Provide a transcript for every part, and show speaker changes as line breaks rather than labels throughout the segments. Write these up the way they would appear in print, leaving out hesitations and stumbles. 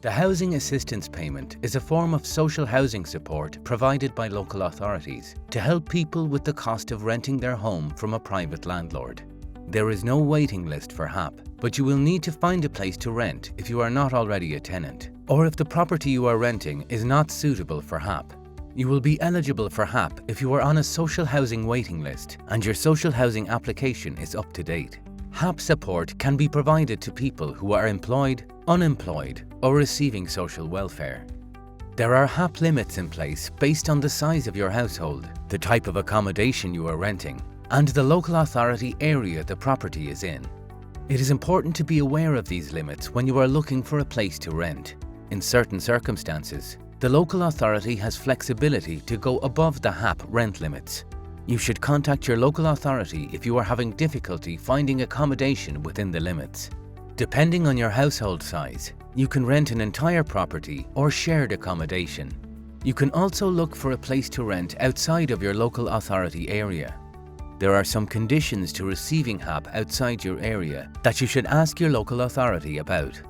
The Housing Assistance Payment is a form of social housing support provided by local authorities to help people with the cost of renting their home from a private landlord. There is no waiting list for HAP, but you will need to find a place to rent if you are not already a tenant, or if the property you are renting is not suitable for HAP. You will be eligible for HAP if you are on a social housing waiting list and your social housing application is up to date. HAP support can be provided to people who are employed, unemployed, or receiving social welfare. There are HAP limits in place based on the size of your household, the type of accommodation you are renting, and the local authority area the property is in. It is important to be aware of these limits when you are looking for a place to rent. In certain circumstances, the local authority has flexibility to go above the HAP rent limits. You should contact your local authority if you are having difficulty finding accommodation within the limits. Depending on your household size, you can rent an entire property or shared accommodation. You can also look for a place to rent outside of your local authority area. There are some conditions to receiving HAP outside your area that you should ask your local authority about.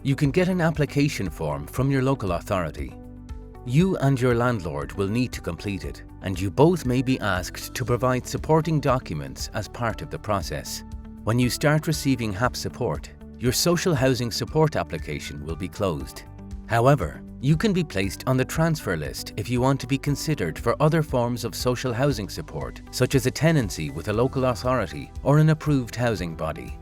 You can get an application form from your local authority. You and your landlord will need to complete it, and you both may be asked to provide supporting documents as part of the process. When you start receiving HAP support, your social housing support application will be closed. However, you can be placed on the transfer list if you want to be considered for other forms of social housing support, such as a tenancy with a local authority or an approved housing body.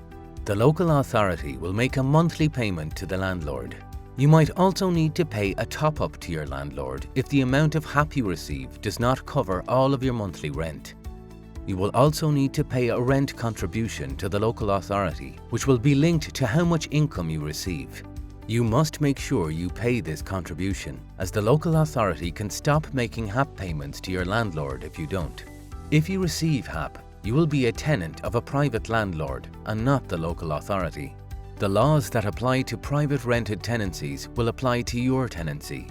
The local authority will make a monthly payment to the landlord. You might also need to pay a top-up to your landlord if the amount of HAP you receive does not cover all of your monthly rent. You will also need to pay a rent contribution to the local authority, which will be linked to how much income you receive. You must make sure you pay this contribution, as the local authority can stop making HAP payments to your landlord if you don't. If you receive HAP, you will be a tenant of a private landlord and not the local authority. The laws that apply to private rented tenancies will apply to your tenancy.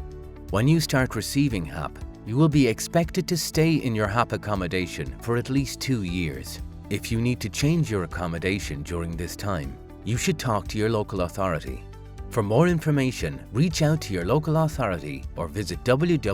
When you start receiving HAP, you will be expected to stay in your HAP accommodation for at least 2 years. If you need to change your accommodation during this time, you should talk to your local authority. For more information, reach out to your local authority or visit www.hap.ie.